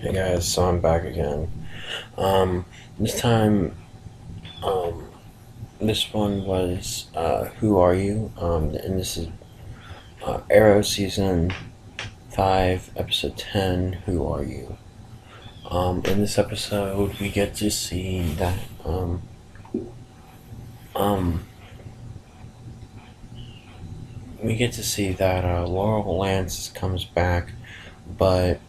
Hey guys, so I'm back again. This time, um, this one was Who Are You? And this is Arrow Season 5, Episode 10, Who Are You? In this episode, we get to see that, um, Laurel Lance comes back, but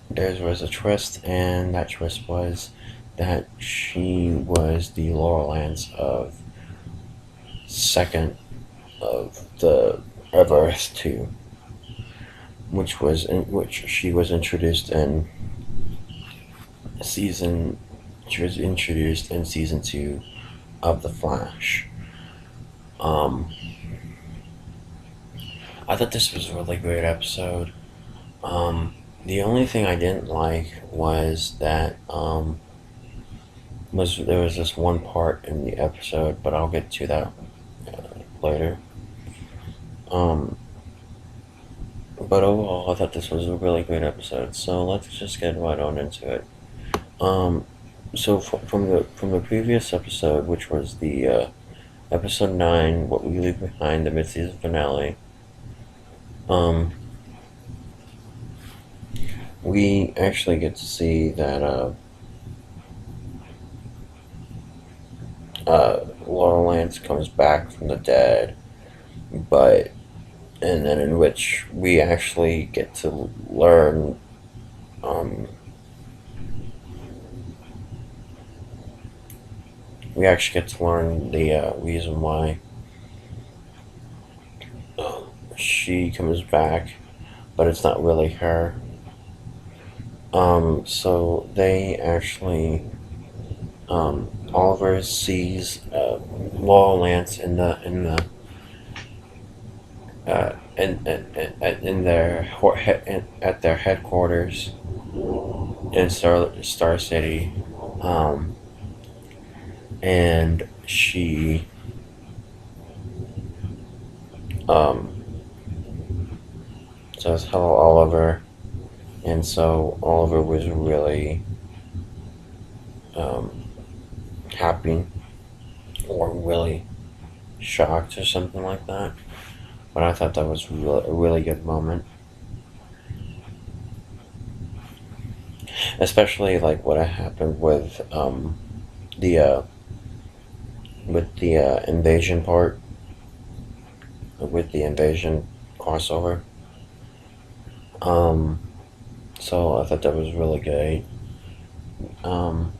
there was a twist, and that twist was that she was the Laurel Lance of second of the of Earth 2, which she was introduced in season. She was introduced in season 2 of The Flash. Um, I thought this was a really great episode. The only thing I didn't like was that there was this one part in the episode, but I'll get to that later. Um, but overall, I thought this was a really great episode. So let's just get right on into it. Um, from the previous episode, which was the episode 9, What We Leave Behind, the mid-season finale. Um, we actually get to see that Laurel Lance comes back from the dead, but and then in which we actually get to learn. Um, we actually get to learn the reason why she comes back, but it's not really her. So they actually, Oliver sees Laurel Lance in at their headquarters in Star City, um, and she um, says hello, Oliver, and so Oliver was really um, happy or really shocked or something like that. But I thought that was a really good moment, especially like what happened the invasion part, with the invasion crossover. Um, so I thought that was really great. Um,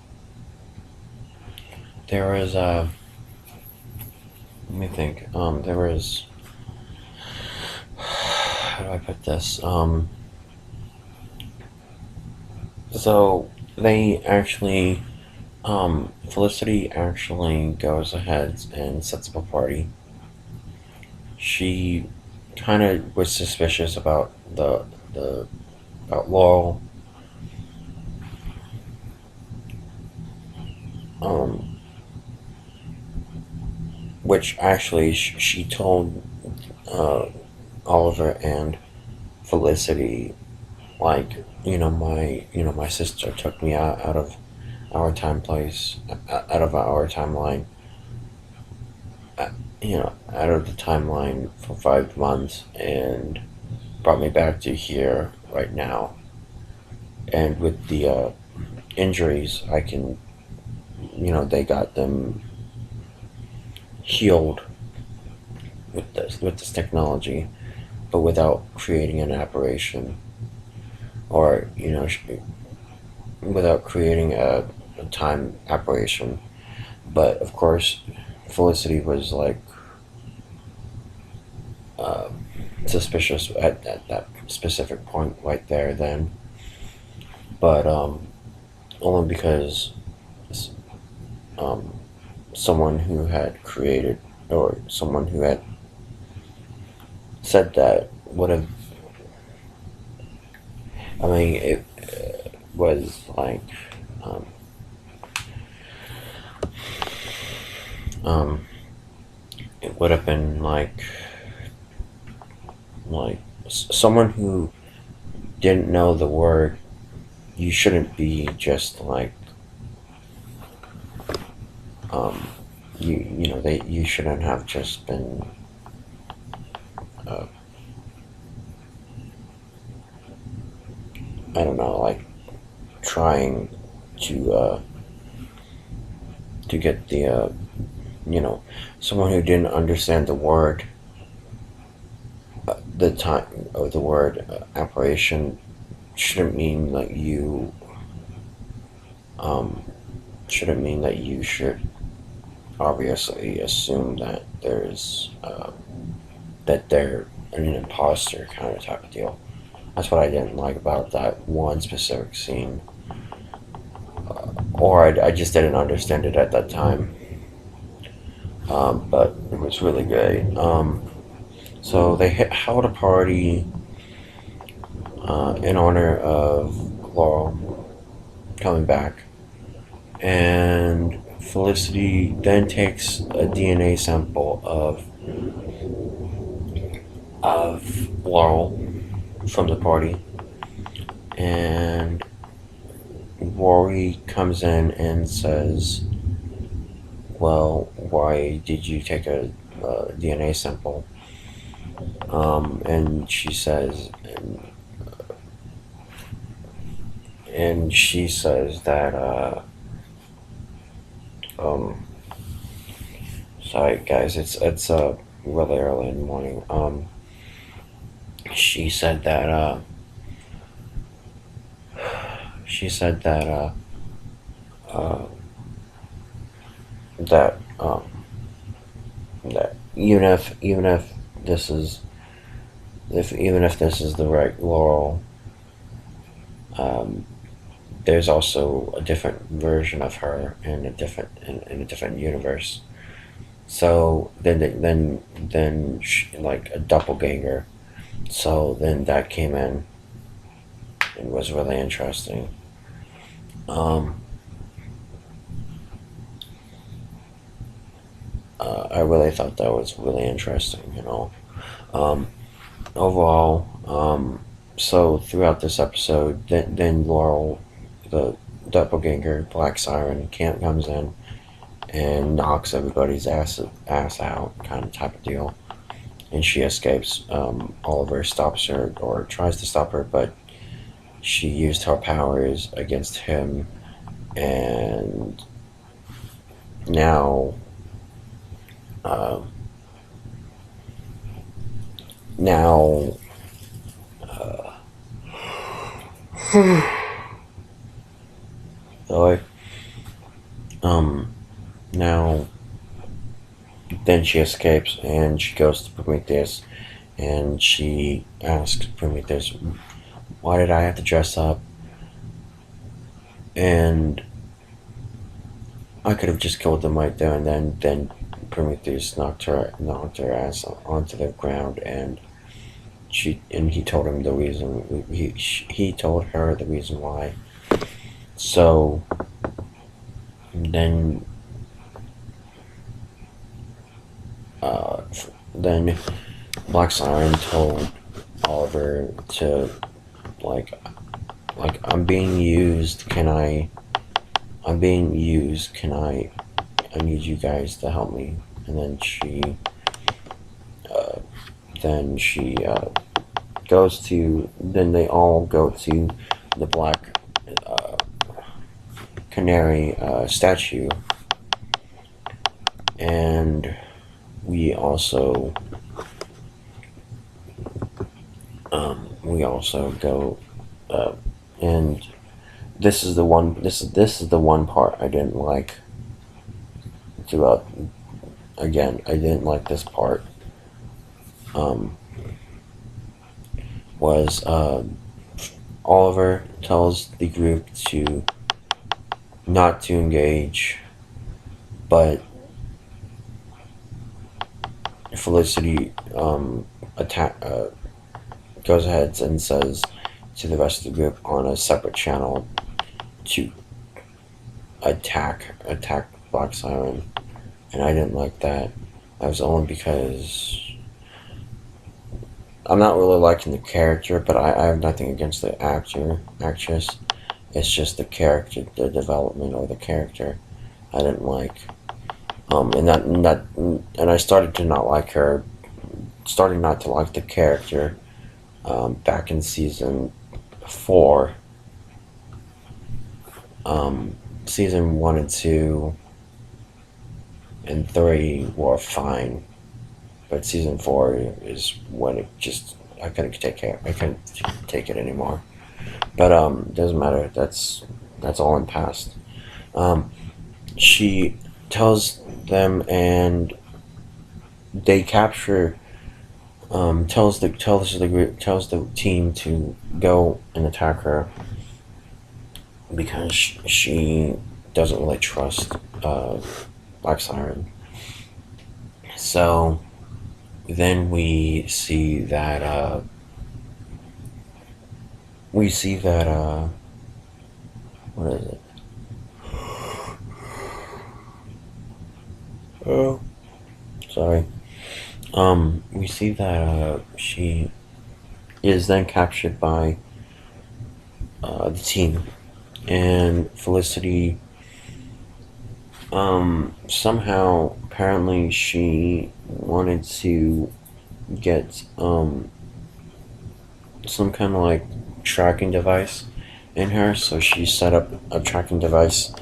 there was let me think. There was how do I put this? So they actually Felicity actually goes ahead and sets up a party. She kind of was suspicious about the about Laurel, um, which actually she told uh, Oliver and Felicity, like, my sister took me out of our out of our timeline, uh, out of the timeline for 5 months, and brought me back to here right now. And with the injuries, I can, they got them healed with this technology, but without creating an apparition, or without creating a time apparition. But of course, Felicity was like uh, suspicious at that specific point right there then. But only because um, someone who had created, or someone who had said that would have. I mean, it was like um, um, it would have been like someone who didn't know the word you shouldn't be just like um, you know they you shouldn't have just been uh, I don't know, like trying to get the you know, someone who didn't understand the time of the word apparition shouldn't mean that um, you should obviously assume that they're an imposter kind of type of deal. That's what I didn't like about that one specific scene, or I just didn't understand it at that time. But it was really great. So they held a party in honor of Laurel coming back, and Felicity then takes a DNA sample of Laurel from the party, and Rory comes in and says, "Well, why did you take a DNA sample?" And she says, and she says that um, sorry guys, it's really early in the morning. She said that she said that uh, that that even if this is if even if this is the right Laurel, um, there's also a different version of her in a different universe. So like a doppelganger. So then that came in and was really interesting. Um, I really thought that was really interesting. Um, overall, so throughout this episode, then Laurel, the doppelganger, Black Siren, camp comes in and knocks everybody's ass out, kind of type of deal. And she escapes. Oliver stops her or tries to stop her, but she used her powers against him, and now, uh, now, uh, sorry, um, now, then she escapes and she goes to Prometheus, and she asks Prometheus, "Why did I have to dress up? And I could have just killed them right there and then." Then Prometheus knocked her ass onto the ground, and he told him the reason. He told her the reason why. So then uh, then Black Siren told Oliver to like I'm being used. I'm being used. I need you guys to help me. And uh, then she goes to. Then they all go to the Black uh, Canary statue, and we also go uh, and this is the one part I didn't like throughout. Again, I didn't like this part. Um, was Oliver tells the group to not to engage, but Felicity attack goes ahead and says to the rest of the group on a separate channel to attack Black Siren, and I didn't like that. That was only because I'm not really liking the character, but I have nothing against the actress, It's just the character, the development or the character I didn't like. And I started to not like her, starting not to like the character back in season 4. Season 1 and 2 and 3 were fine, but season 4 is when it just I couldn't take care. I couldn't take it anymore. But doesn't matter. That's all in past. Um, she tells them, and they capture. Tells the team to go and attack her because she doesn't really trust uh, Black Siren. So then we see that what is it? Oh, sorry. We see that she is then captured by the team, and Felicity. Somehow, apparently, she wanted to get some kind of like tracking device in her, so she set up a tracking device.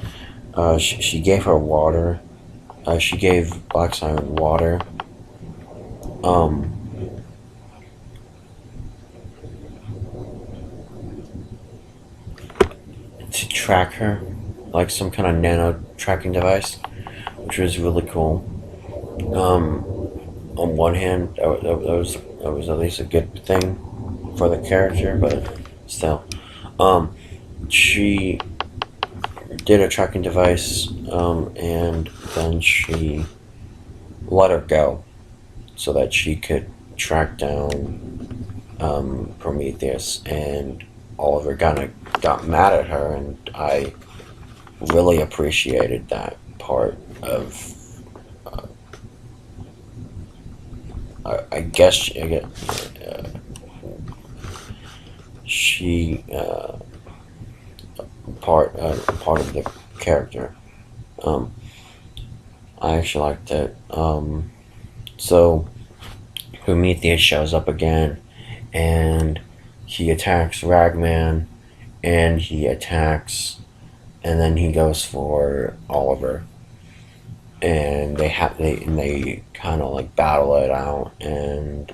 She gave her water. She gave Black Siren water. Um, to track her, like some kind of nano tracking device, which was really cool. Um, on one hand, that was at least a good thing for the character, but still, um, she did a tracking device, and then she let her go so that she could track down Prometheus, and Oliver kind of got mad at her, and I really appreciated that part of. Uh, I guess she part of the character. Um, I actually liked it. So Prometheus shows up again, and he attacks Ragman, and and then he goes for Oliver, and they kind of like battle it out, and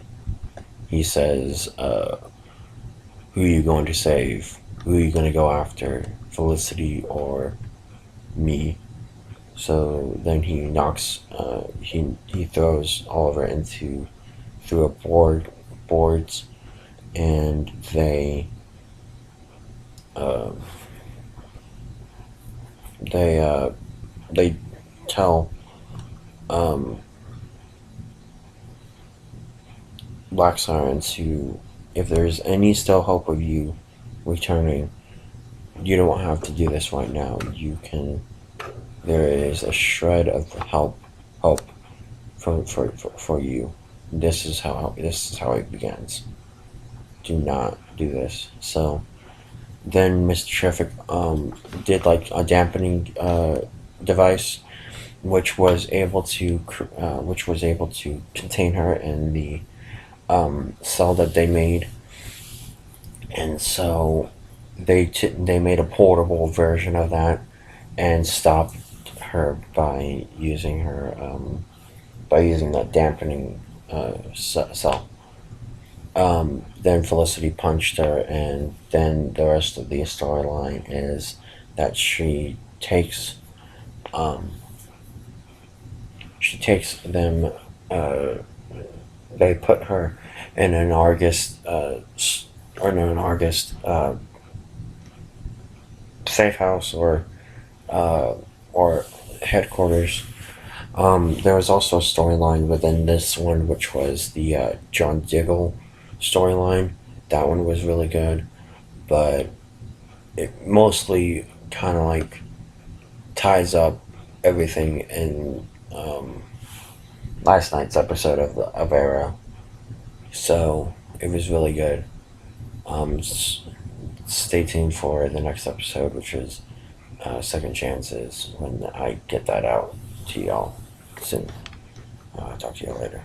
he says, "Who are you going to save? Who are you going to go after? Felicity or me?" So then he throws Oliver into through a boards, and uh, they they tell um, Black Siren to, if there's any still hope of you returning, you don't have to do this right now. You can. There is a shred of hope for you. This is how it begins. Do not do this. So then Mr. Terrific did like a dampening device, which was able to contain her in the cell that they made, and so they made a portable version of that and stopped her by using that dampening cell. Then Felicity punched her, and then the rest of the storyline is that um, she takes them. Uh, they put her in an Argus or no, an Argus safe house uh, or headquarters. There was also a storyline within this one, which was the John Diggle storyline. That one was really good, but it mostly kind of like ties up everything in last night's episode of Arrow. So it was really good. stay tuned for the next episode, which is Second Chances, when I get that out to y'all soon. Talk to you later.